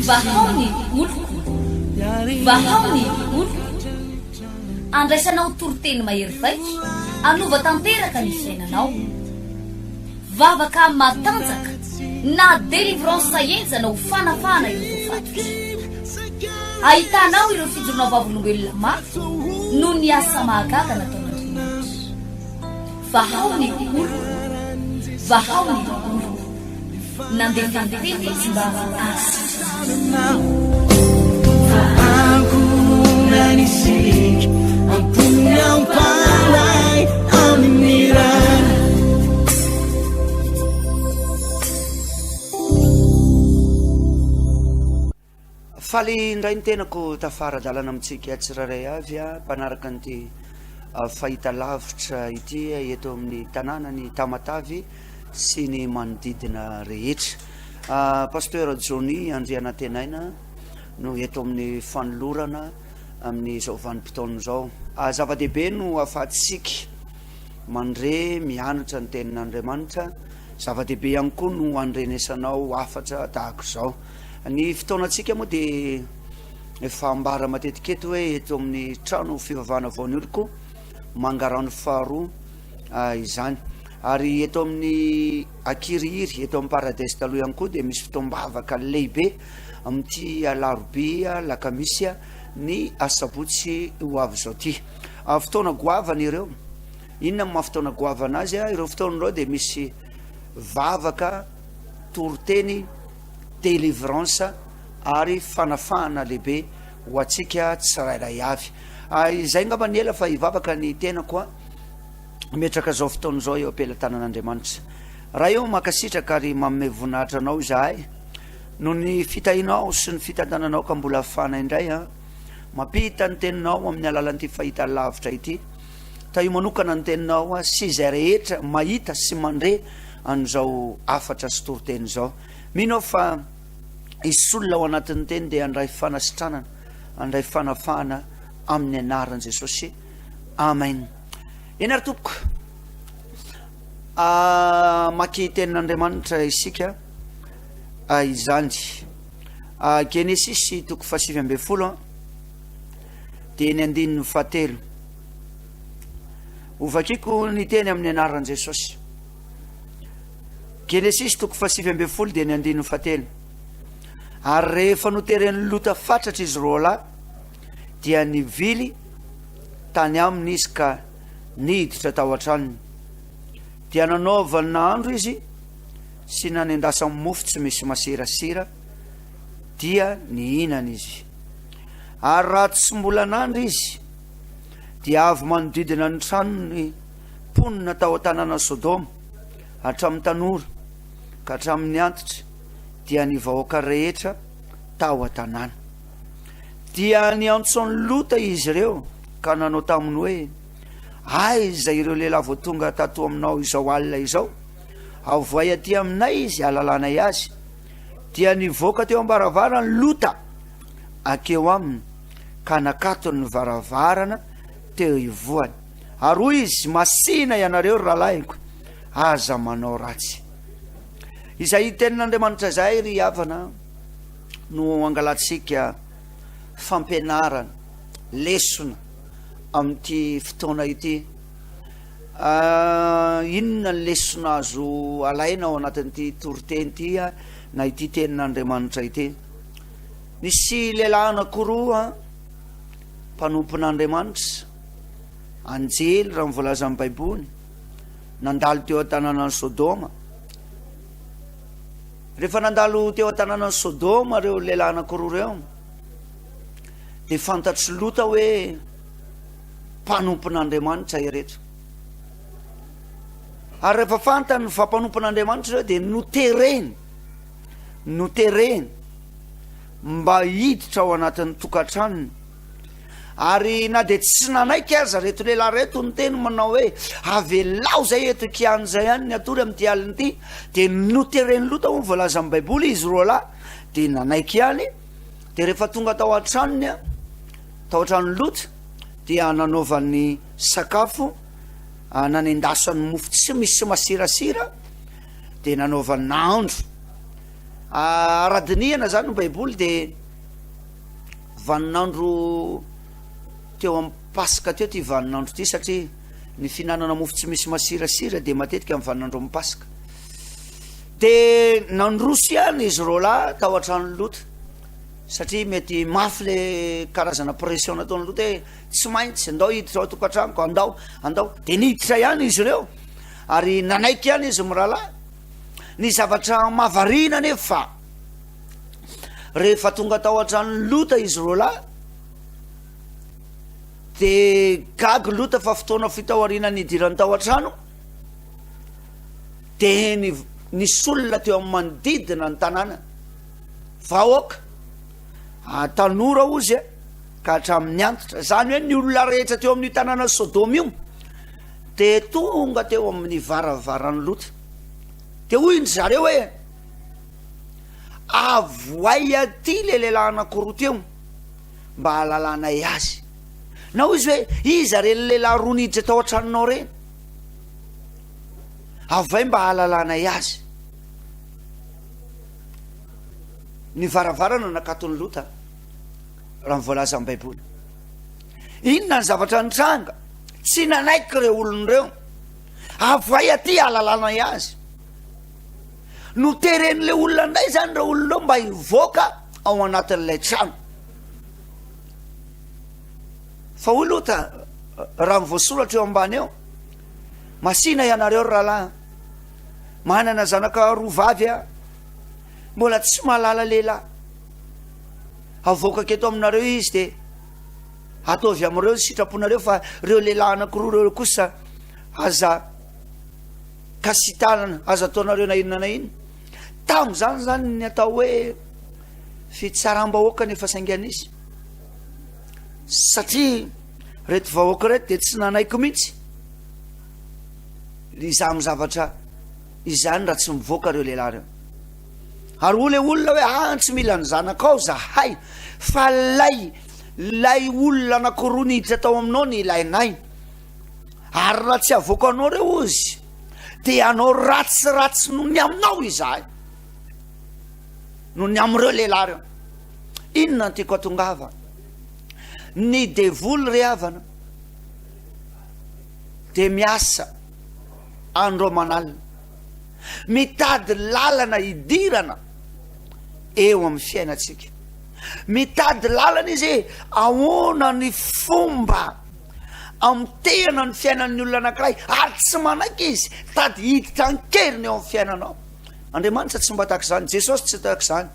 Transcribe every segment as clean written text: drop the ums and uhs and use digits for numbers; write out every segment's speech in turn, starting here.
vahaony oloko vahaony oloko andraisanao toroteny mahery vaika anova tanteraka ny fiainanao vavaka matanjaka na délivrance enjana ho fanafana ireo fatotra ahitanao ireo fijorona vavolombelona mafy no ny asa mahagaga nataon'Andriamanitra vahaony oloko vahaony oloko nandefandefety sy mba nanisik ampunyang palay aminiran faly indray ny tenako tafaradalana amitsika tsiraray avy a mpanaraka an'ity fahita lavitra ity eto amin'ny tanàna ny Tamatavy sy ny manodidina rehetra pasteur Johnny Andriana Tenaina no eto amin'ny fanolorana amin'ny zao vanim-potoana zao zava-dehibe no ahafahantsika mandre mianatra ny tenin'Andriamanitra zava-dehibe ihany koa no andrenesanao afatra tahako zao ny fotoanantsika moa dia efa ambara matetika eto hoe eto amin'ny trano fivavahana vaon'ny oloko mangarano faharoa izany ary eto amin'ny akirihiry eto amin'ny paradesy taloha ihany koa dia misy fotoam-bavaka lehibe amin'ity alarobia lakamisy ny asabotsy ho avy zao ty fotoana goavana ireo inona ny mahafotoana goavana azy ireo fotoana ireo dia misy vavaka toroteny délivrance ary fanafahana lehibe ho atsika tsirairay avy izay ngamba ny ela fa hivavaka ny tenako a metraka zao fotoana zao eo ampelantanan'Andriamanitra raha eo makasitraka ary manome voninahitra anao zahay no ny fitahinao sy ny fitantananao ka mbola afana indray mampita ny teninao amin'ny alalan'ity fahita lavitra ity ta io manokana ny teninao sy izay rehetra mahita sy mandre an'izao afatra sy toroteny zao mino fa isolona ao anatin'ny teny dia andray fanasitranana andray fanafahana amin'ny anaran'i Jesosy amen eny ary tompoko maky tenin'Andriamanitra isika izany Genesisy 7:20 dia ny 9:7 ovakiko ny teny amin'ny anaran'i Jesosy Genesisy 7:20 dia ny 9:7 ary rehefa noteren'ny lota fatratra izy roa lahy dia nivily tany aminy izy ka niditra tao an-tranony dia nanaovany nahandro izy sy nanendasany mofo tsy misy masirasira dia nihinana izy ary raha tsy mbola nandro izy dia avy manodidina ny tranony mponina tao an-tanàna Sodoma hatramin'ny tanora ka hatramin'ny antitra dia ny vahoaka rehetra tao an-tanàna dia niantsony lota izy ireo ka nanao taminy hoe aiza ireo lehilahy vao tonga tato aminao izao alina izao avoay aty aminay izy alalànay azy dia nivoaka teo am-baravarana lota akeo aminy ka nakatony ny varavarana teo ivoany ary hoy izy masina ianareo rahalahyko aza manao ratsy izay tenin'Andriamanitra zay ry havana no angalatsika fampianarana lesona amin'ity fotoana ity inona ny lesona azo alaina ao anatin'ity toroteny ity na ity tenin'Andriamanitra ity nisy lehilahy anakoroa mpanompon'Andriamanitra anjely raha mivolaza amin'ny Baiboly nandalo teo an-tanànan'i Sodoma rehefa nandalo teo an-tanànan'i Sodoma reo lehilahy anakoroa reo dia fantatry lota hoe mpanompon'Andriamanitra ireto ary rehefa fantany ny mpanompon'Andriamanitra reo dia notereny mba hiditra ao anatin'ny tokantranony ary na dia tsy nanaiky aza reto lehilahy reto ny teny manao hoe avelao zay eto kian'izay ihany ny atory amin'ity alina ity dia notereny lota ho voalaza amin'ny Baiboly izy roa lahy dia nanaiky ihany dia rehefa tonga tao an-tranony tao an-tranony lota dia nanaovan'ny sakafo nanendasany mofo tsy misy masirasira dia nanaovan'ny nahandro aradiniana zany no baiboly de vaninandro teo amin'ny pasika teo ty vaninandro ty satria ny fihinanana mofo tsy misy masirasira de matetika amin'ny vaninandro amin'ny pasika de nandroso ihany izy rola tao an-trano lota satria mety mafy le karazana pression nataony lota hoe tsy maintsy andao hiditra ao tokantranoko andao de niditra ihany izy ireo ary nanaiky ihany izy mirahalahy ny zavatra mavarina nefa rehefa tonga tao an-trano lota izy rola de gagy lota fa fotoana fitaoriana nidirany tao an-trano de nisy olona teo amin'ny manodidina ny tanàna vahoaka tanora ozy ka hatramin'ny antitra zany hoe ny olona rehetra teo amin'ny tanàna Sodoma io de tonga teo amin'ny varavarany lota de hoy ny zareo hoe avoay aty le lehilahy anankiroa teo mba hahalalànay azy na hoy izy hoe iza reny lehilahy roa niditra tao an-tranonao reny avay mba hahalalànay azy ny varavarana nakatony lota raha mivoalaza amin'ny baiboly inona ny zavatra nitranga tsy nanaiky reo olon'ireo avay aty hahalalànay azy no teren'le olona ndray zany reo olonao mba hivoaka ao anatin'ilay trano fa hoy lota raha mivoasoratra eo ambany eo masina ianareo rahalahy manana zanaka roa vavy a mbola tsy mahalala lehilahy avoaka keto aminareo izy de ataovy am'ireo sitraponareo fa reo lehilahy anankiroa reo kosa aza kasitanana aza ataonareo na inona na iny tamo zany ny atao hoe fitsaram-bahoaka nefa saingan'izy satria reto vahoaka reto de tsy nanaiky mihitsy iza amin'ny zavatra izany raha tsy mivoaka reo lehilahy reo ary o le olona hoe tsy mila ny zanakao zahay fa lay olona anankiroa niditra tao aminao ny ilainay ary raha tsy avoaka anao reo ozy de anao ratsiratsy no ny aminao izahay no ny am'ireo lehilahy reo inona ny tiako atongava ny devoly rehavana de miasa andro manalina mitady lalana hidirana eo amin'ny fiainatsika mitady lalana izy ahoana ny fomba amtehana ny fiainan'ny olona anankiray ary tsy manaiky izy tady hiditra ankeriny eo amin'ny fiainanao Andriamanitra tsy mba tahaka izany Jesosy tsy tahaka izany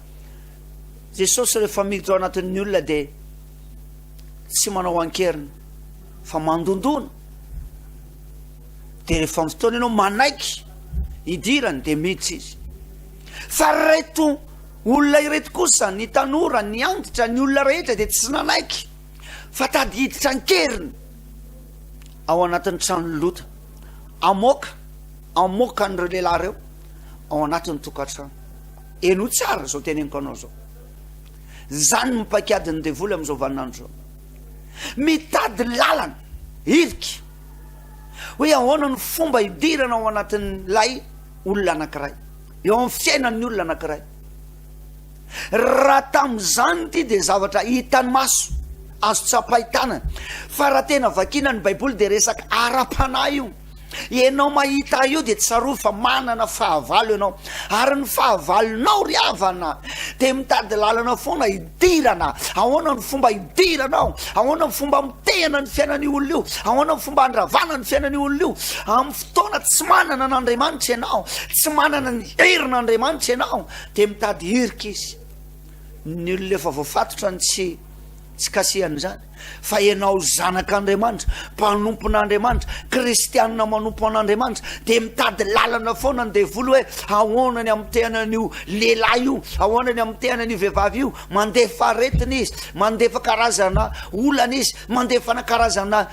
Jesosy rehefa miditra ao anatin'ny olona de tsy manao ankeriny fa mandondona de rehefa fotoana ianao manaiky hidirany de miditra izy fa reto olona ireto kosa ny tanora ny antitra ny olona rehetra de tsy nanaiky fa tady hiditra ankeriny ao anatin'ny tranony lota amoaka an'ireo lehilahy reo ao anatin'ny tokantrano eno tsara zao teneniko anao zao zany mipakady ny devoly am'izao vaninandro zao mitady lalana hiriky hoe ahoana ny fomba hidirana ao anatin'ny lay olona anankiray eo amin'ny fiainan'ny olona anankiray raha tam'izany ty de zavatra hitany maso azo tsapahitana fa raha tena vakina ny baiboly de resaka ara-panahy io ianao mahita io de tsaroa fa manana fahavalo ianao ary ny fahavalonao ry havana de mitady lalana foana hidirana ahoana ny fomba hidiranao ahoana ny fomba mitehana ny fiainan'ny olona io ahoana ny fomba andravana ny fiainan'ny olona io amin'ny fotoana tsy manana n'Andriamanitra ianao tsy manana ny herin'Andriamanitra ianao de mitady hirika izy ny olona efa voafatotra ny tsy kasihany zany fa ianao zanak'Andriamanitra mpanompon'Andriamanitra kristianina manompo an'Andriamanitra de mitady lalana foana ny devoly hoe ahoana ny amtehana an'io lehilahy io ahoana ny amtehana an'io vehivavy io mandefa aretina izy mandefa karazana olana izy mandefana karazana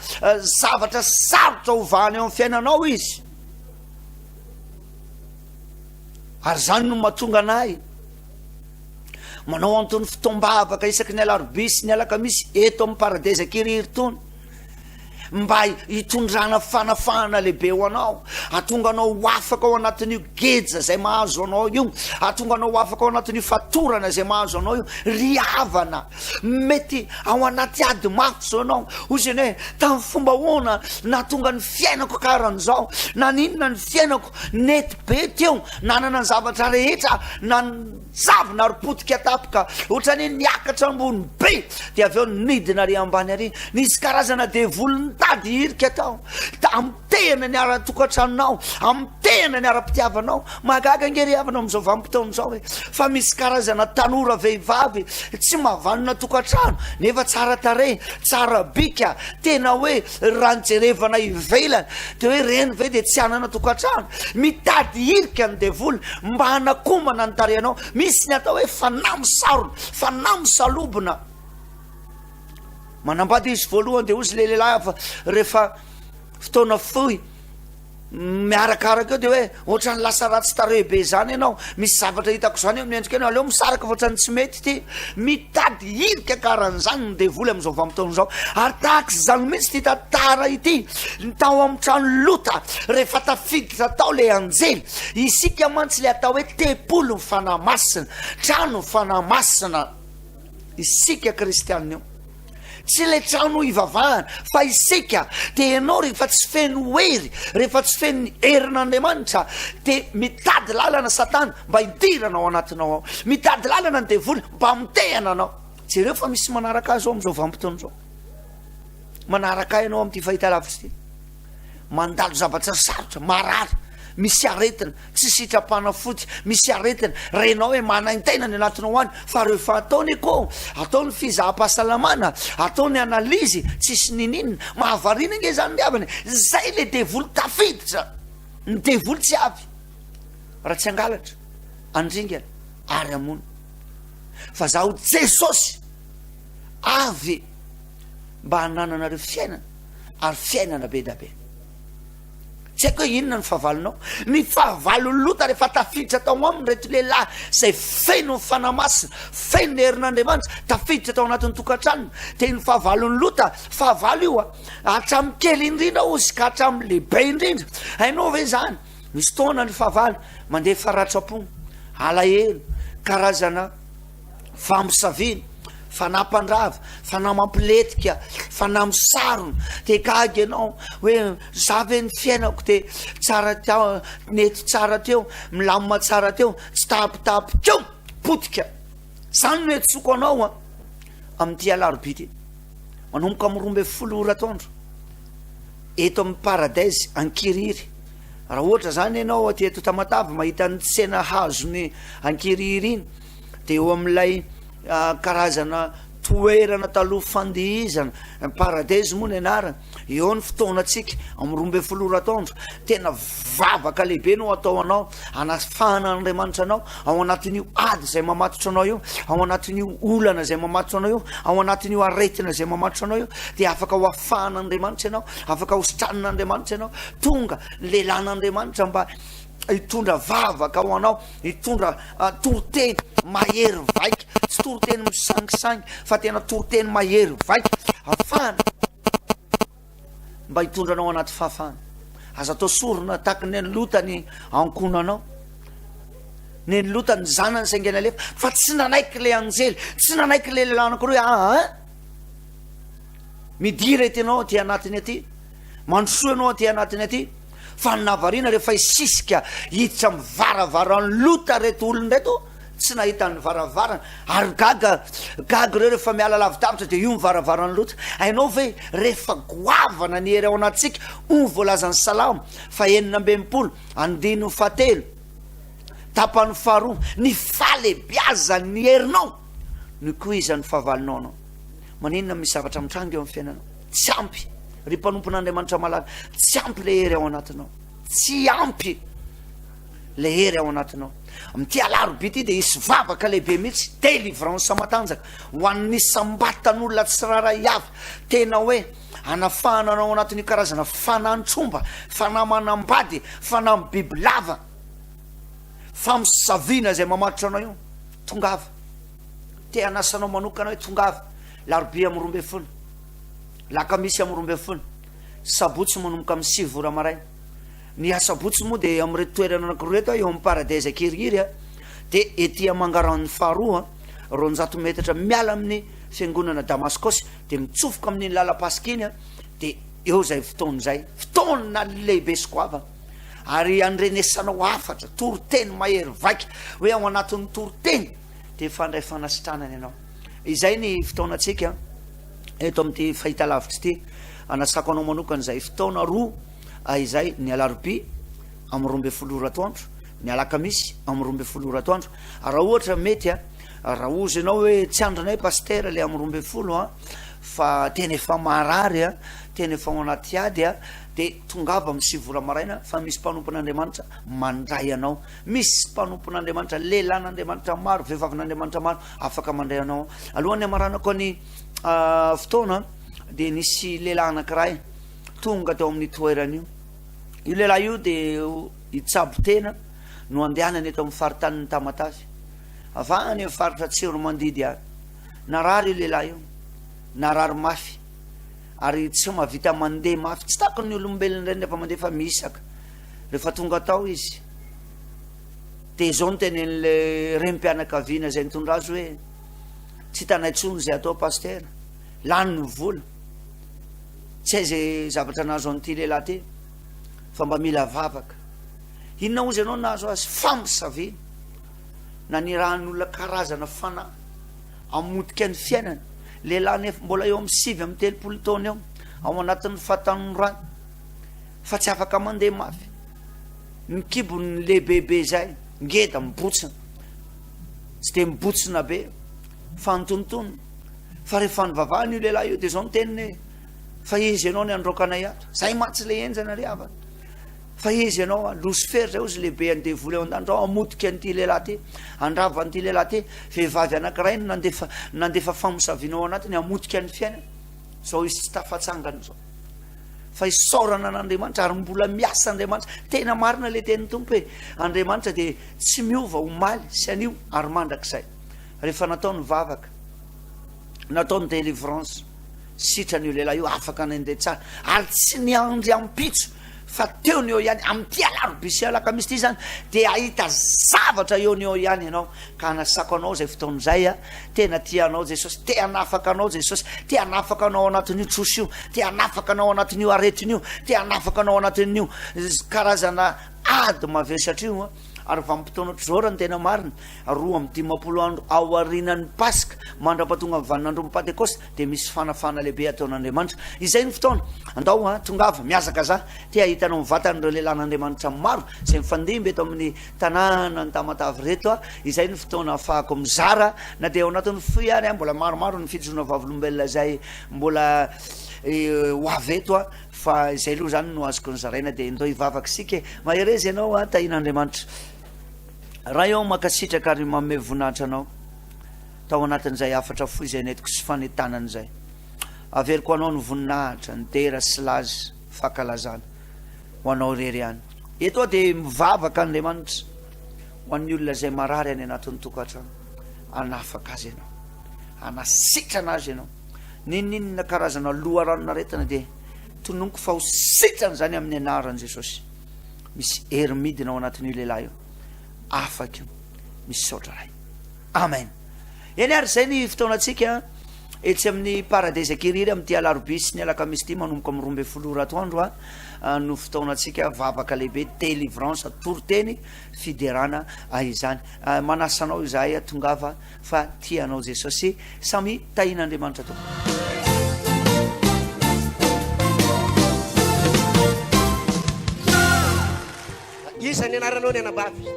zavatra sarotra hovahany eo amin'ny fiainanao izy ary zany no mahatonga anay manao antony fitombavaka isaky ny alarobia sy ny alakamisy eto amin'ny paradeza kiriry tony mba hitondrana fanafahana lehibe ho anao, atonga anao afaka ao anatin'io geja zay mahazo anao io, atonga anao afaka ao anatin'io fatorana zay mahazo anao io, ry havana mety ao anaty ady mafy zao anao ozany hoe tamin'ny fomba hoana natonga ny fiainako karan'izao, na ninona ny fiainako nety be teo, nanana ny zavatra rehetra na zavina ropotika tapoka ohatrany niakatra ambony be dia avy eo nidina ry ambany ary, nisy karazana devoly nitady hirika tao amin'ny tehana ny ara-tokantranonao, amin'ny tehana ny ara-pitiavanao. Magaga angery havana amin'izao vanim-potoana izao hoe fa misy karazana tanora vehivavy tsy mahavanona tokantrano nefa tsara tarehy, tsara bika, tena hoe ranjerevana ivelany dia hoe reny ve dia tsy anana tokantrano, mitady hirika ny devoly mba hanakomana ny tarehinao. Misy ny atao hoe fanamosarona, fanamosalobona. Manambady izy voalohany dia ozy le lehilahy fa rehefa fotoana fohy miarakaraka eo dia hoe ohatrany lasa ratsy tarehy be zany ianao, misy zavatra hitako zany eo miendrika anao, aleo misaraka fa ohatrany tsy mety ty, mitady hirika karan'izany ny devoly amin'izao vanim-potoana izao. Ary tahaka izany mihitsy ty tantara ity tao amin'ny trano lota rehefa tafiditra tao le anjely, isika mantsy le atao hoe tempolo ny fanamasina, trano ny fanamasina isika kristianina io, tsy le trano ivavahana fa isika dia ianao rehefa tsy feno hery, rehefa tsy feno herin'Andriamanitra dia mitady lalana satana mba hidirana ao anatinao ao, mitady lalana ny devoly mba mitehana anao. Jereo fa misy manaraka azy ao amin'izao vanim-potoana izao, manaraka ianao amin'ity fahitalavitra ity, mandalo zavatra sarotra marary, misy aretina, tsy sitrapanafody, misy aretina, renao hoe manaintena ny anatinao any, fa rehefa ataony ko ataony fizaham-pahasalamana, ataony analizy, tsisy nininina, mahavarina nge zany miavany, zay le devoly tafiditra, ny devoly tsy avy raha tsy angalatra, andringana ary amony. Fa zaho Jesosy avy mba hanananareo fiainana ary fiainana be da be. Tsy haiko hoe inona ny fahavalonao, ny fahavalon'ny Lota rehefa tafiditra tao aminy reto lehilahy zay feno ny fanamasina, feno ny herin'Andriamanitra, tafiditra tao anatin'ny tokantranony. Dia ny fahavalon'ny Lota, fahavalo io hatramin'ny kely indrindra ozy ka hatramin'ny lehibe indrindra. Hainao ve zany, misy taona ny fahavalo mandeha faratsam-po, alahelo, karazana famosavina, fanampandrava, fanamampiletika, fanamosarona, dia gaga ianao hoe za ve ny fiainako dia tsara teo, nety tsara teo, milamina tsara teo, tsy tapitapikeo potika. Zany no etsoko anao amin'ity alarobia ty, manomboka amin'ny 12 oratoandro eto amin'ny paradaizy Ankiriry. Raha ohatra zany ianao aty eto Tamatavy mahita ny tsena hazony Ankiriry iny, dia eo amin'ilay karazana toerana taloha fandihizana paradaizy moa ny anarana, eo ny fotoanatsika amin'ny 12 oratoandro. Tena vavaka lehibe no atao anao, anafahana Andriamanitra anao ao anatin'io ady zay mamatotra anao io, ao anatin'io olana zay mamatotra anao io, ao anatin'io aretina zay mamatotra anao io, dia afaka ho afahana Andriamanitra ianao, afaka ho sitranina ianao. Tonga lelan'Andriamanitra mba hitondra vavaka ho anao, hitondra toroteny mahery vaika, tsy toroteny misangisangy fa tena toroteny mahery vaika, afahana mba hitondranao anaty fahafahana. Aza atao sorona tahaka ny Lota ny ankonanao, ny Lota ny zanany saingana lefa, fa tsy nanaiky le anjely, tsy nanaiky le lehilahy anankiroa midira ety ianao aty anatiny aty, mandrosoa ianao aty anatiny aty, fa navarina rehefa isisika hiditra mivaravaran'ny Lota reto olony reto, tsy nahita ny varavarana ary gaga reo rehefa miala lavitavitra dia io mivaravarany Lota. Hainao ve rehefa goavana ny hery ao anatsika o voalazan'ny salamo fa 9 andiny 7 tapany 2 ny falebiazany ny herinao ny koa izany fahavalonao anao. Maninona misy zavatra mitranga eo amin'ny fiainanao, tsy ampy ry mpanompon'Andriamanitra malaga, tsy ampy le hery ao anatinao, tsy ampy le hery ao anatinao. Amin'ity alarobia ty dia isy vavaka lehibe mihitsy, délivrance matanjaka ho an'ny sambatan'olona tsy raray avy, tena hoe anafahana anao anatin'ny karazana fanantromba, fanamanambady, fanambibilava, famosaviana zay mamatotra anao io. Tongava te anasanao manokana hoe tongava larobia amin'ny 12, lakamisy amin'ny 12, sabotsy manomboka amin'ny 7 ora maraina. Ny asabotsy moa dia amin'ireo toerana anankiroa eo amin'ny paradaiza Kiriry dia etỳ Mangaran'ny faharoa 200 metatra miala amin'ny fiangonana Damaskosy dia mitsofoka amin'ny lalam-pasika iny dia eo zay fotoana lehibe sokoava ary andrenesanao afatra toroteny mahery vaika hoe ao anatin'ny toroteny dia fandray fanasitranany ianao. Izay ny fotoanantsika eto amin'ity fahitalavitra ity. Anasako anao manokana izay fotoana roa izay ny alarobia amin'ny 12 ora atoandro, ny alakamisy amin'ny 12 ora atoandro. Raha ohatra mety raha ozy ianao hoe tsy andronay paster le amin'ny 12 fa tena efa marary tena efa ao anaty ady dia tongava amin'ny 7 ora maraina fa misy mpanompon'Andriamanitra mandray anao. Misy mpanompon'Andriamanitra, lehilahin'Andriamanitra maro, vehivavin'Andriamanitra maro afaka mandray anao. Alohan'ny amaranako ny fotoana dia nisy lehilahy anankiray tonga teo amin'ny toerana io lehilahy io dia hitsabo tena no andehanany eto amin'ny faritanin'ny Tamatavy avany amin'ny faritra Tsiromandidy any. Narary io lehilahy io, narary mafy ary tsy mahavita mandeha mafy, tsy tako ny olombelona indray rehefa mandeha fa misaka. Rehefa tonga tao izy dia zao no tenen'le rem-pianakaviana zay nitondra azy hoe tsy hitanay intsony zay atao paster, lany ny vola, tsy hay zay zavatra nahazo an'ity lehilahy ty fa mba mila vavaka. Inona ozy ianao nahazo azy? Famosavina nanirahan'olona karazana fanahy amotika ny fiainany. Lehilahy nefa mbola eo amin'ny 7 amin'ny 30 taona eo ao anatin'ny fahatanorany fa tsy afaka mandeha mafy. Ny kibony lehibebe zay ngeda mibotsina, tsy dia mibotsina be fa nitonotony. Fa rehefa nivavahany io lehilahy io dia zao niteniny fa izy ianao ny androkanay ato, zay matsy le enjana ry havana, fa izy ianao Lucifer zay ozy lehibe any devoly eo an-danitra amotika an'ity lehilahy ty, andrava an'ity lehilahy ty. Vehivavy anankiray no nandefa famosavinao anatiny amotika ny fiainana. Zao izy tsy tafatsangany zao fa isaorana an'Andriamanitra ary mbola miasa Andriamanitra. Tena marina le tenin'ny tompo hoe Andriamanitra dia tsy miova omaly sy anio ary mandrakizay. Rehefa natao ny vavaka, natao ny délivrance, sitran'io lehilahy io afaka nandeha tsara ary tsy niandry ampitso fa teo ny eo ihany amin'ity alarobia sy alakamisy ity zany dia ahita zavatra eo ny eo ihany ianao. Ka anasako anao zay fotoan'izay tena tianao Jesosy, te hanafaka anao Jesosy, te hanafaka anao anatin'io trosy io, te hanafaka anao anatin'io aretin'io, te hanafaka anao anatin'io karazana ady mavesatra io ary vanim-potoana ohatr'izao ny tena marina 2 andro ao arinan'ny Pasika mandra-pahatonga amin'ny vanin'andro Pentekosta dia misy fanafana lehibe ataon'Andriamanitra. Izay ny fotoana andao tongava miazaka za te ahitanao mivatan'ireo lehilahin'Andriamanitra maro zay mifandimby eto amin'ny tanàna ny Tamatavy reto izay ny fotoana ahafahako mizara na dia ao anatin'ny fo ihany mbola maromaro ny fijona vavolombelona zay mbola ho avy eto fa izay aloha zany no azoko nyzaraina dia ndao hivavaka sika maherezy ianao tahin'Andriamanitra. Raha eo makasitraka ary manome voninahitra anao tao anatin'izay afatra fo izay netiko sy fanentanan'izay, averiko anao ny voninahitra ny dera sy lazy fahakalazana ho anao rery ihany. Eto dia mivavaka Andriamanitra ho an'ny olona zay marary any anatin'ny tokantrano, anafaka azy ianao, anasitrana azy ianao. Ninninona karazana loharanon'aretina dia tononoko fa ho sitrana zany amin'ny anaran'i Jesosy. Misy hery midina ao anatin'io lehilahy io, afaka io, misy saotra ray. Amen. Eny ary zay ny fotoanantsika etsy amin'ny paradaiza Kiriry amin'ity alarobia sy ny alakamisy ity manomboka amin'ny 12 ora atoandro no fotoanantsika vavaka lehibe délivrance toroteny fiderana izany. Manasanao izahay tongava fa tianao Jesosy, samy tahin'Andriamanitra to. Isa ny anaranao ny anabavy?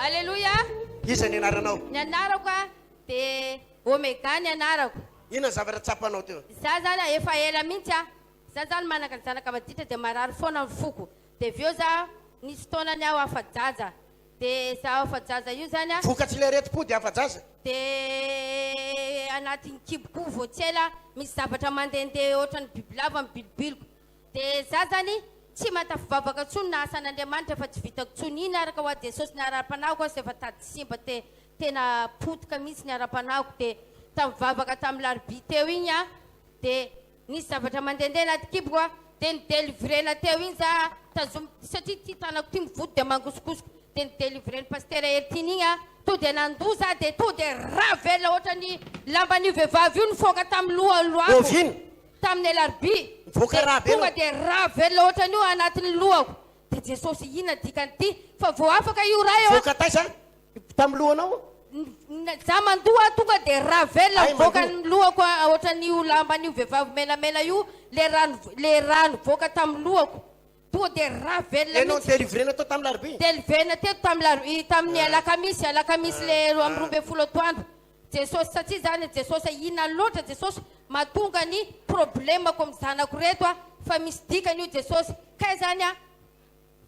Alleluia. Isa ny anaranao? Ny anarako de Omega ny anarako. Inona zavatra tsapanao teo? Za zany efa ela mihitsy za zany manaka ny zanaka maditra de marary foana ny foko. De veo za nisy taonany aho afa-jaja. De za afa-jaja io zany vokatsy le retim-po de afa-jaza? De anatin'ny kiboko voatsela misy zavatra mandehandeha ohatran'ny bibilava mibilibiliko. De za zany tsy matafivavaka tsony na asan'Andriamanitra fa tsy vitako tsony iny araka ho a Jesosy ny ara-panahiko sy efa tady simba tena potika mihitsy ny ara-panahiko. De tamivavaka tamin'ny larobia teo igny de nisy zavatra mandehandeha anaty kiboko dia nidelivrena teo iny za satria ty tanako ty mivody dia mangosikosiko dia nidelivreny pastera Ertiny iny a to dia nandoa za dia to dia ravela ohatra ny lamban'io vehivavy io nifoaka tamin'ny lohaloako oviny tamin'ny alarby Nivoaka raha be tonga dia ravela ohatra n'io anatin'ny lohako dia Jesosy ina dikanyity fa vao afaka io raha eo voaka taiza tamin'ny lohanao za mandoa tonga dia ravela Ay, mivoaka mandoa. ny lohako ohatra n'io lamban'io vehivavy menamena io le rano voaka tamin'ny lohako tonga dia ravela enao mihitsy nidelivrena tao tamin'ny larby delivena teto tamin'ny alakamisy le ro amin'ny 12 atoandro Jesosy satria zany Jesosy ina loatra Jesosy mahatonga ny problemako amin'ny zanako reto a fa misy dikany io Jesosy kay zany a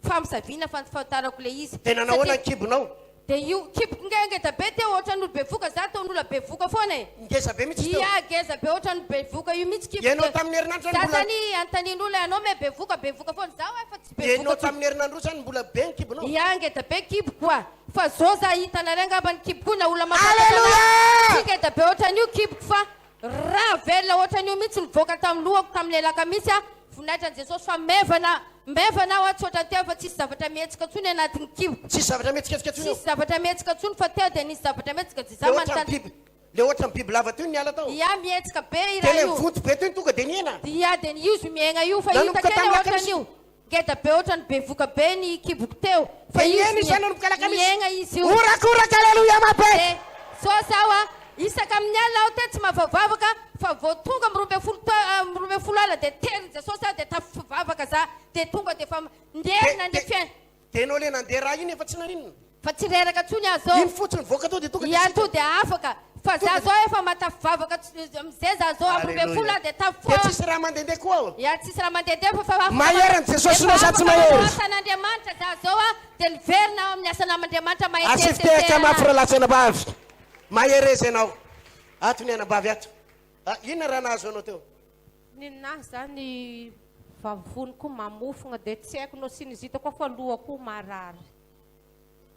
famisaviana fantarako le izy dia nanahoana ny kibonao dia io kiboko ngengeda be teo ohatra n'olo be voka za taon'olo be voka foana e ngeza be mihitsy teo ia geza be ohatra ny be voka io mihitsy ianao kiboko tamin'ny herinandro za zany mbola zany anontanian'olo anao me be voka foana za efa tsy be ianao voka tamin'ny herinandro zany mbola be ny kibonao ia ngeda be kiboko a fa zao za hitanareo angamba ny kiboko na olona Alleluia! tsy ngeda be ohatra n'io kiboko fa raha velona ohatra n'io mihitsy nivoaka tamin'ny lohako tamin'ny elaka misy a voninahitran'i Jesosy fa mevana ao a tsy ohatra teo fa tsisy zavatra mihetsika ntsony anatin'ny kiboko tsisy zavatra mihetsika tsony tsisy zavatra mihetsika ntsony fa teo dia nisy zavatra mihetsika dia za le ohatra manontany biby le ohatra biby lava teo niala tao ia mihetsika be i dia raha le io mivonto be teo tonga dia niena ia dia izy miaigna io fa Nanomboka hita tena tamin'ny ohatra lakamisy. n'io ngeda be ohatra ny be voka be ny kiboko teo fa Dia izy niena izy nanomboka lakamisy. miaigna izy io orakoraka aleluia mabe dia so sao a isaka amin'ny alina aho te tsy mahavavavaka fa vao tonga amin'ny 12 ala dia tery Jesosy aho dia tafivavaka za dia tonga dia fa nderina ny fiaina dia enao le nandeha raha iny efa tsy narinona fa tsy reraka ntsony aho zao iny fotsiny voaka tao dia tonga ia to dia afaka fa za zao efa matafivavaka amizay za zao amin'ny 12 dia dia tafifoa tsisy raha mandehandeha koa ao ia tsisy raha mandehandeha fa Mahery Jesosy no sady tsy mahery. asan'Andriamanitra za zao a dia niverina ao amin'ny asan'Andriamanitra asifitehaka mafy rahalasy anabavy maherezy ianao ato ny anabavy ato inona raha nahazo anao teo ninahy zany vavoniko mamofogna dia tsy haiko no sinizita koa fa lohako marary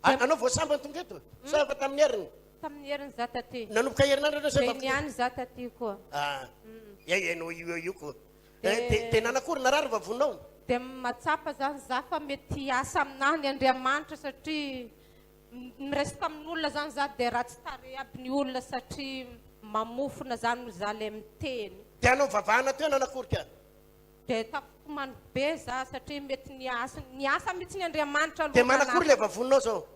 anao voasambany tonga eto sa efa tamin'ny heriny tamin'ny heriny za taty nanomboka herinandro anao dia sa niany za taty koa ianao io koa dia nanakory narary vavonao dia matsapa zany za fa mety asa aminahy ny Andriamanitra satria miresaka amin'olona zany za dia raha tsy tare aby ny olona satria mamofona zany za le miteny dia anao vavahana teo nanakory ka dia tafikomany be za satria mety niasa mihitsy ny Andriamanitra dia manakory le vavonao zao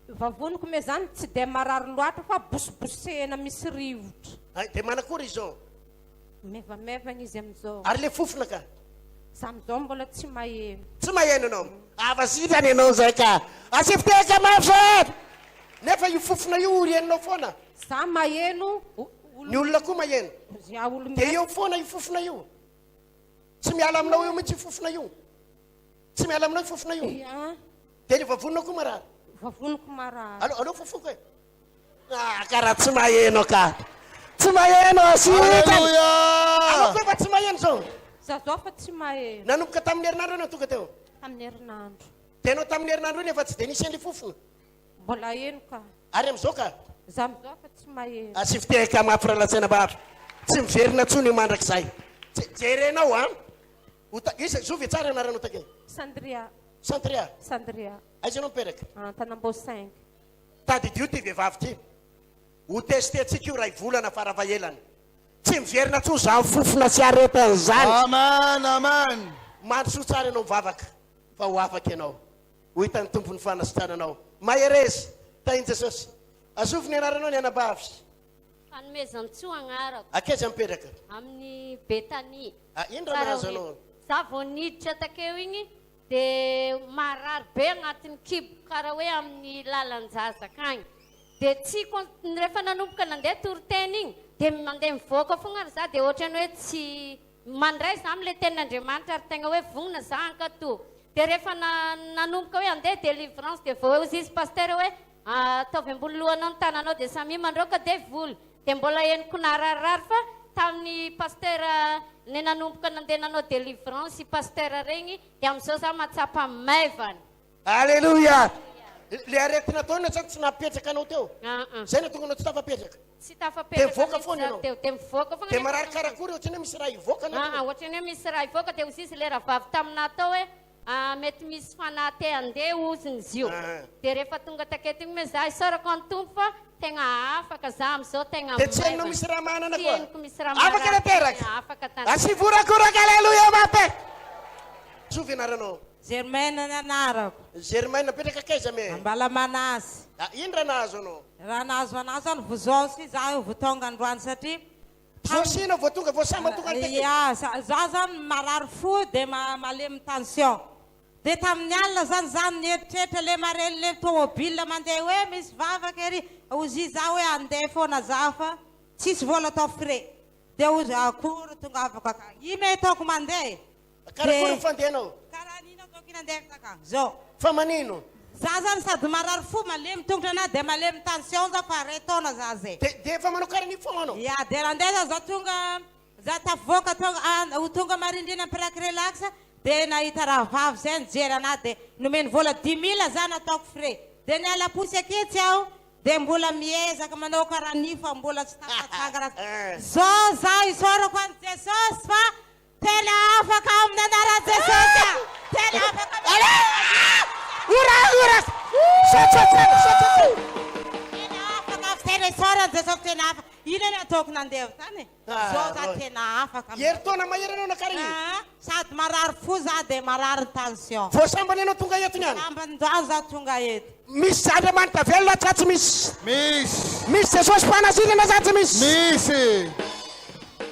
vavoniko me zany tsy dia marary loatra fa bosibosena misy rivotra dia manakory izy zao mevamevana izy amin'izao ary le fofona ka za amin'izao mbola tsy maheno tsy maheno anao avasitany ianao zay ka asifitehaka mafy nefa io fofona io rianinao foana za maheno ny olona koa maheno za olo dia eo foana io fofona io tsy miala aminao io mihitsy io fofona io tsy miala aminao io fofona io dia ny vavonao koa marary vavoniko marary anao fofoko e karaha tsy maheno ka tsy maheno asitany anao koa efa tsy maheno zao za zao fa tsy maheno nanomboka tamin'ny herinandro anao tonga teo tamin'ny herinandro dia anao tamin'ny herinandro iny efa tsy dia nisy an'le fofona mbola eno ka ary amin'izao ka za amin'izao fa tsy maheno asifitehaka mafy rahalatsaina bavy tsy miverina tsony io mandrakizay jerenao a isa zovy tsara anaranao take Sandria santria aiza anao miperaka Tanambo 5 tadidio ty vehivavy ty ho testeantsika io ray volana faravahelany tsy miverina tsony za fofona sy aretan'izany aman mandrosoa tsara ianao mivavaka fa ho afaka ianao ho hitan'ny tompony fanasitrananao maherezy tainy Jesosy azovy ny anaranao ny anabavy fanomezantsoa agnarako akaiza mipetraka amin'ny Betania ino raha nahazo anao za vao niditra takeo igny dia marary be agnatin'ny kibo karaha hoe amin'ny lalan-jazaka agny dia tsy rehefa nanomboka nandeha toriteny igny dia mandeha mivoaka fogna ary za dia ohatrany hoe tsy mandray za am'le tenin'Andriamanitra ary tegna hoe vonona za ankato dia rehefa nanomboka hoe andeha délivrance dia vao izy pasteur hoe ataovy ambony lohanao ny tananao dia samy mandroaka dia voly dia mbola eniko nararirary fa tamin'ny pasteur ny nanomboka nandeha nanao délivrance pasteur regny dia amin'izao za matsapa maivany alleluia le aretina taona zany tsy napetraka anao teo zay na tonga anao tsy tafapetraka tsy tafapetraka Te mivoaka foana ianao. teo de mivoaka foana de marary karakory ohatrany hoe misy raha ivoaka anao ohatrany hoe misy raha ivoaka de osisy le raha vavy taminah tao hoe mety misy fanahy andeha oziny izy io de rehefa tonga taketo igny me za isarako any tompo fa tegna afaka za am'izao tegna de tsy hainao misy raha manana koa heniko misy raha afaka nateraka afaka asivorakoraka aleluia mape sovy anaranao Germaine ny anarako. Germaine napetraka kaiza me Ambala Manasy. ino raha nahazo anao Raha nahazo anazy any vozao sy za io votonga androany satria voasina vo tonga voasamba tonga ny teke ia za zany marary fo de malemy tension de tamin'ny alina zany nieritreritra le mareny le tomobile mandeha hoe misy vavaka ery ozy za hoe andeha foana za fa tsisy vola atao frais de ozy akory tonga afaka ka i me ataoko mandeha karakory fandehanao karaha nino ataoko iny andeha takagny zao fa manino za zany sady marary fo malemy tongotra anahy de malemy tension za fa ray taona za zay de efa manao karaha nio foana anao ia de raha andeha za tonga za tavoaka tonga marindrina ampiraky relax de nahita raha vavy zay nijery anahy de nomeny vola 10 000 za nataoko frais de niala posy aketsy aho de mbola miezaka manao karaha ni fa mbola tsy tafatsanga zao za isorako any Jesosy fa tena afaka amin'ny anaran'i Jesosy tena afaka ura tena isorany Jesosy tena afaka ino ny ataoko nandeha tany zao za tena afaka heritona mahery anao nakara sady marary fo za de marary tension voasambany anao tonga etony any sambandroany za tonga eto misy Andriamanitra velona tsatsy misy Jesosy mpanazilana tsatsy misy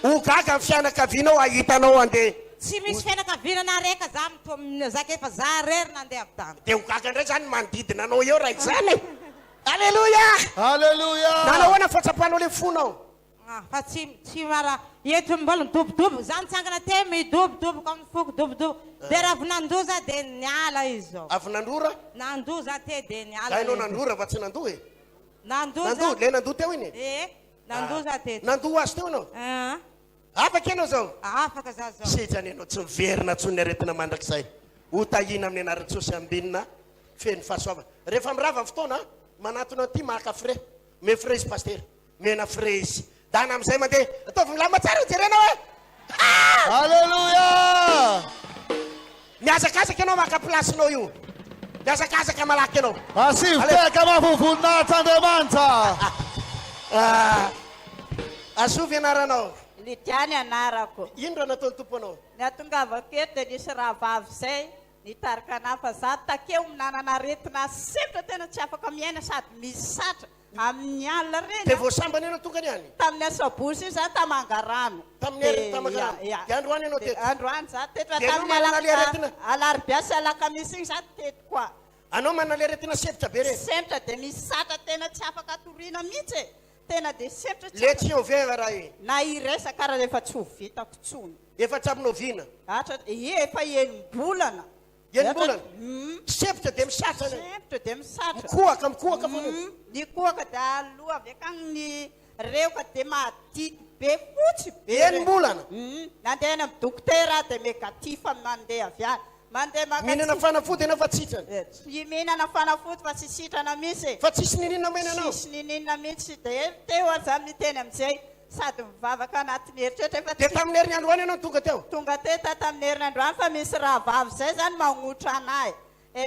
ogaga amin'ny fianakavianao ahitanao andeha tsy misy fianakaviana reka za zaka efa za rery nandeha avy tany de ogaga ndray zany manodidina anao eo raiky zany aleluia nanao hoana fatsapanao le fonao fa tsy mara eto mbola midobodobo za nitsangana te midobodoboka amin'ny foko dobodobo de raha avy nandoza de niala izy zao avy nandora nandoza te de niala hainao nandora fa tsy nandoa e nandoza le nandoa teo iny nandoza te nandoa azy teo anao afaka ianao zao afaka za zao sejany anao tsy miverina tsony aretina mandrakizay hotahina amin'ny anarantsosy ambinina feny fahasoavana rehefa mirava fotoana manatona ty maka frais me frais izy paster mena frais izy dana amizay mandeha ataovy milama tsara jerenao e aleluia miazakazaka anao maka plasinao io miazakazaka malaky anao asivoteka mahavovoninahits'Andriamanitra azovy anaranao Lidiany anarako. ino raha nataony tompo anao Niatongavako eto de nisy raha vavy zay nitarika anahy fa za takeo minanana aretina sempotra tena tsy afaka miaina sady misy satra amin'ny alina de reny voasambany anao tonga ny any tamin'ny asabosy io za tamangarano tamin'ny tamangarano de androany anao teto androany za teto De anao manana le aretina? alaribiasy alakamisy igny za teto koa anao manana le aretina sempotra be re sempotra de misy satra tena tsy afaka atoriana mihitsy e tena de sempotra le tsy ovena raha e na iresa karaha efa tsy ho vitako tsony efa tsy aminao vina atra efa enim-bolana enim-bolana sempotra de misatra sempotra de misatra mikohaka foana ny kohaka de aloha avy akany ny reoka de madity be fotsy be enim-bolana nandeha any amin'ny dokotera de negatif mandeha avy any mandeha mihinana fanafody anao fa tsitrany tsy mihinana fanafody fa tsy sitrana misy fa tsisy nininana mena anao tsisy nininana mihitsy de teo ary za miteny amizay sady mivavaka anatin'ny heritreritra efa de tamin'ny herinandro any anao tonga teo tonga teta tamin'ny herinandro any fa misy raha vavy zay zany magnotra anahy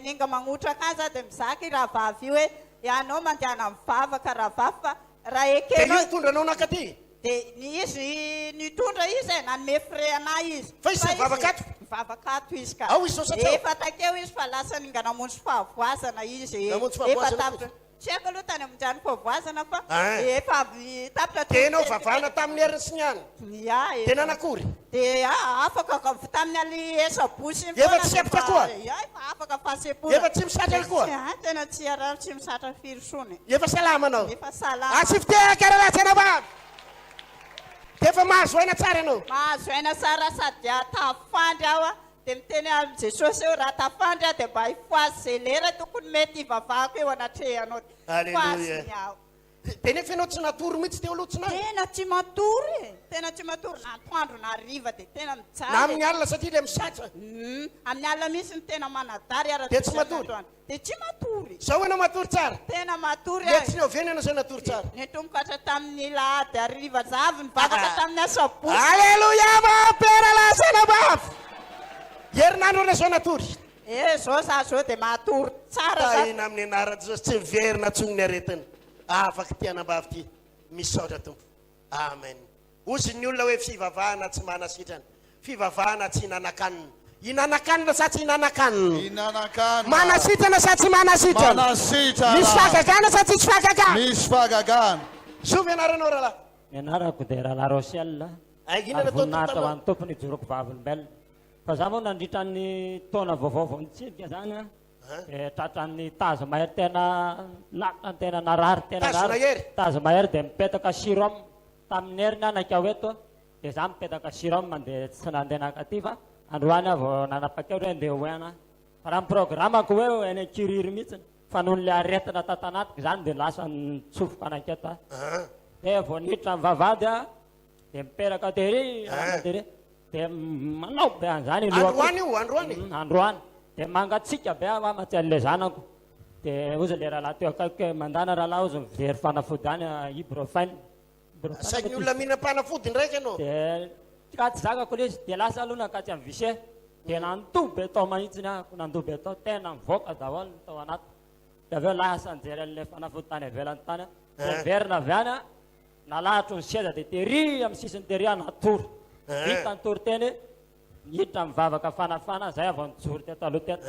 minga magnotra akany za de mizaka i raha vavy io hoe ianao mandehana mivavaka raha vavy fa raha de ekenao io tondranao nakaty de izy nitondra izy e nanome frais anahy izy fa izy mivavakato mivavakato izy ka ao izy zao satria efa takeo izy fa lasa ninga namonjy fahavoazana izy Namonjy efa fahavoazana tapitra tsy haiko aloha tany amonjany fahavoazana fa Ah. efa tapitra tenao vavana tamin'ny heriny sy ny any ya tena nakory de afaka tamin'ny ali esabosy Efa tsy sepitra koa? efa afaka fahasepona efa tsy misatra koa tena tsy ara tsy misatra firosony efa salama anao efa salama asiviteka ralatsana vavy de efa mahazo aina tsara anao mahazo aina tsara sady tafandry aho a de miteny amin'ny Jesosy eo raha tafandry aho de mba hifoazy zay lera tokony mety hivavahako eo anatrehanao Alleluia. foaziny aho dia nefa ianao tsy natory mihitsy teo aloha tsinahy tena tsy matory tena tsy matory natoandro na riva dia tena na mijaly amin'ny alina satria le misatra amin'ny alina misy ny tena manadary Dia tsy matory? dia tsy matory zao ianao matory tsara tena matory le tsy niovena ianao zay natory tsara ny tombokatra tamin'ny lahady ariva zavy nivavaka tamin'ny asabotsy alleluia mapera lasana bafy herinandro na zao natory zao za zao dia matory tsara za tahina amin'ny anaratra zao tsy miverina tsony ny aretina afaka tianambavy ty misaotra tompo amen ozy ny olona hoe fivavahana tsy manasitrana fivavahana tsy hinanakanina hinanakanina sa tsy hinanakanina Hinanakanina. manasitrana sa tsy manasitrana Manasitrana. misy fagagana sa tsy fagagana Misy fagagana. sovy ianaranao rahalahy Ianarako dia raha Rosiel Ay, inona ary natao voninahitra ho tantanao? an'ny tompony joroko vavolombelona fa za moa nandritra ny taona vaovao nitsika zany tratran'ny tazo mahery tena lakitra tena narary tena Tazo mahery? tazo mahery dia mipetaka sirom tamin'ny heriny anaka eto dia za mipetaka sirom mandeha tsy nandeha nakaty fa androany aho vao nanapa-kevitra hoe andeha hoena fa raha miprogramako hoe eny Ankiriry mihitsy fa noho le aretina tatanatiko zany dia lasa nitsofoka anaketo dia vao niditra ny vavady dia miperaka tery dia manao be an'izany androany io androany androany dia mangatsika be aho maty an'le zanako dia ozy le rahalahy teo akaiky mandana rahalahy ozy mivery fanafody any ibrofane saky ny olona mihinam-panafody ndraiky ianao dia ka tsy zakako le izy dia lasa aloha nakaty amin'ny vise dia nandoby atao mahitsiny ahako nandoby atao tena mivoaka daholo ny tao anaty dia aveo lasa nijery an'le fanafody tany avelany tany dia miverina avy any nalahatro ny seza dia tery amin'ny sisiny tery natory vita nitory teny niditra mivavaka fanafana zay avao nijory teto aloha teto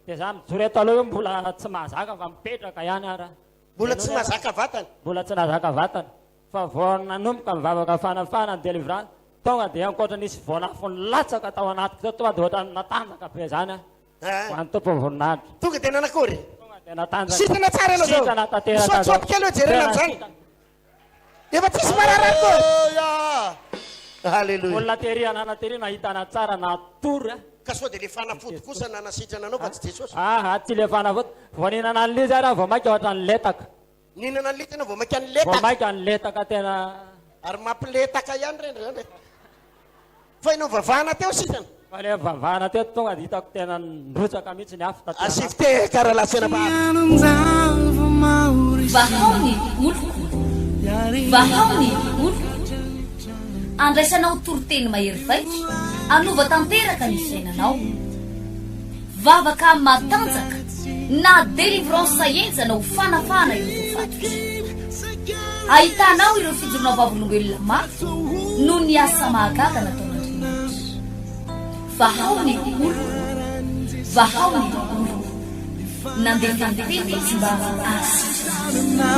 dia za mijory eto aloha hoe mbola tsy mahazaka fa mipetraka ihany ara mbola tsy mahazaka vatana mbola tsy nahazaka vatana fa vao nanomboka mivavaka fanafana ny délivrance tonga dia ankoatra nisy voanafony latsaka tao anatiko teo tonga dia ohatra natanjaka be zany ho an'ny tompo voninahitra tonga dia nanakory tonga dia natanjaka sitana tsara ianao zao sitana tanteraka misaotsôty kely hoe jerena amin'izany efa tsisy mararary kory halleloia olona tery anana tery nahitana tsara natory ka sao dia le fanafody kosa nanasitrana anao fa tsy jesosy tsy le fanafody vao ninana an'le zay raha vao mainka ohatra ny letaka ninana ny litana vao mainka ny vao letaka mainka ny letaka tena ary mampiletaka ihany rendre zany fa ianao vavahana teo sitana fa le vavahana teo tonga dia hitako tena nrotsaka mihitsy ny afo asifte karalasena ba vahaony oloko vahaony oloko andraisanao toroteny mahery vaitra anova tanteraka ny fiainanao vavaka matanjaka na délivrance enjana ho fanafana ireo fatotra ahitanao ireo fijorona vavolombelona mafy no ny asa mahagaga nataon'andriamanitra vahaony oloko vahaony oloko nandeha fandetety izy mba asitrana